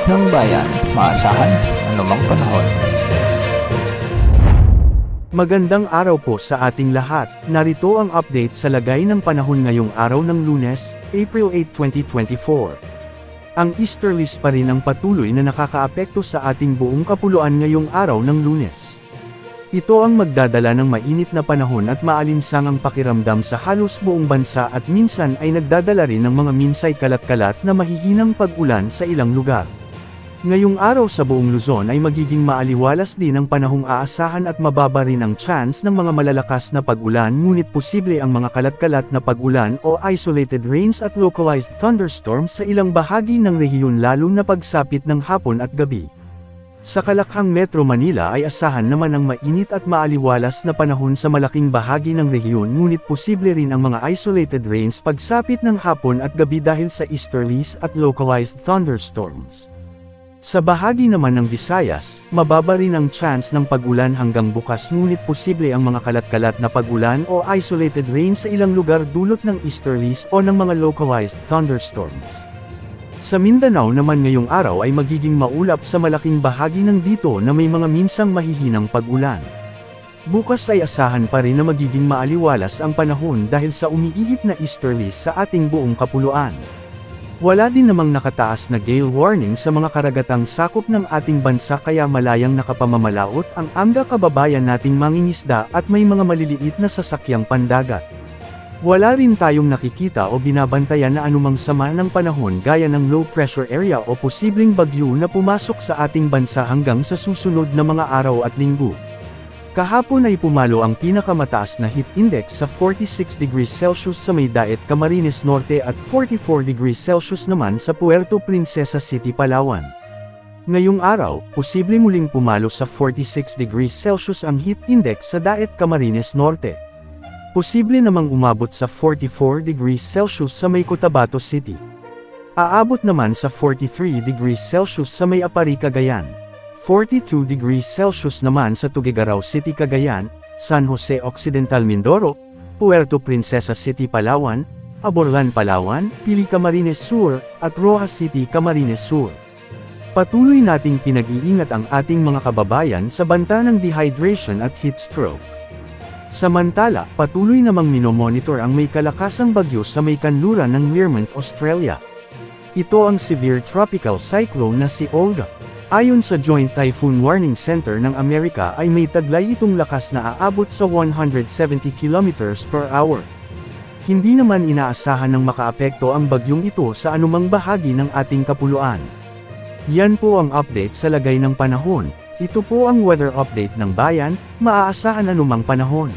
ng bayan, maasahan anumang panahon. Magandang araw po sa ating lahat. Narito ang update sa lagay ng panahon ngayong araw ng Lunes, April 8, 2024. Ang easterlies pa rin ang patuloy na nakakaapekto sa ating buong kapuluan ngayong araw ng Lunes. Ito ang magdadala ng mainit na panahon at maalinsangang pakiramdam sa halos buong bansa at minsan ay nagdadala rin ng mga minsay kalat-kalat na mahihinang pag-ulan sa ilang lugar. Ngayong araw sa buong Luzon ay magiging maaliwalas din ang panahong aasahan at mababa rin ang chance ng mga malalakas na pag-ulan, ngunit posible ang mga kalat-kalat na pag-ulan o isolated rains at localized thunderstorms sa ilang bahagi ng rehiyon lalo na pagsapit ng hapon at gabi. Sa Kalakhang Metro Manila ay asahan naman ang mainit at maaliwalas na panahon sa malaking bahagi ng rehiyon, ngunit posible rin ang mga isolated rains pagsapit ng hapon at gabi dahil sa easterlies at localized thunderstorms. Sa bahagi naman ng Visayas, mababa rin ang chance ng pag-ulan hanggang bukas, ngunit posible ang mga kalat-kalat na pag-ulan o isolated rains sa ilang lugar dulot ng easterlies o ng mga localized thunderstorms. Sa Mindanao naman ngayong araw ay magiging maulap sa malaking bahagi ng dito na may mga minsang mahihinang pag-ulan. Bukas ay asahan pa rin na magiging maaliwalas ang panahon dahil sa umiihip na easterlies sa ating buong kapuluan. Wala din namang nakataas na gale warning sa mga karagatang sakop ng ating bansa, kaya malayang nakapamamalaot ang amga kababayan nating mangingisda at may mga maliliit na sasakyang pandagat. Wala rin tayong nakikita o binabantayan na anumang sama ng panahon gaya ng low pressure area o posibleng bagyo na pumasok sa ating bansa hanggang sa susunod na mga araw at linggo. Kahapon ay pumalo ang pinakamataas na heat index sa 46 degrees Celsius sa May Daet, Camarines Norte at 44 degrees Celsius naman sa Puerto Princesa City, Palawan. Ngayong araw, posible muling pumalo sa 46 degrees Celsius ang heat index sa Daet, Camarines Norte. Posible namang umabot sa 44 degrees Celsius sa May Cotabato City. Aabot naman sa 43 degrees Celsius sa May Apari, Cagayan. 42 degrees Celsius naman sa Tuguegarao City, Cagayan, San Jose Occidental, Mindoro, Puerto Princesa City, Palawan, Aborlan, Palawan, Pili, Camarines Sur, at Rojas City, Camarines Sur. Patuloy nating pinag-iingat ang ating mga kababayan sa banta ng dehydration at heat stroke. Samantala, patuloy namang minomonitor ang may kalakasang bagyo sa may kanluran ng Learmonth, Australia. Ito ang severe tropical cyclone na si Olga. Ayon sa Joint Typhoon Warning Center ng Amerika ay may taglay itong lakas na aabot sa 170 km/h. Hindi naman inaasahan ng makaapekto ang bagyong ito sa anumang bahagi ng ating kapuluan. Yan po ang update sa lagay ng panahon. Ito po ang weather update ng bayan, maaasahan anumang panahon.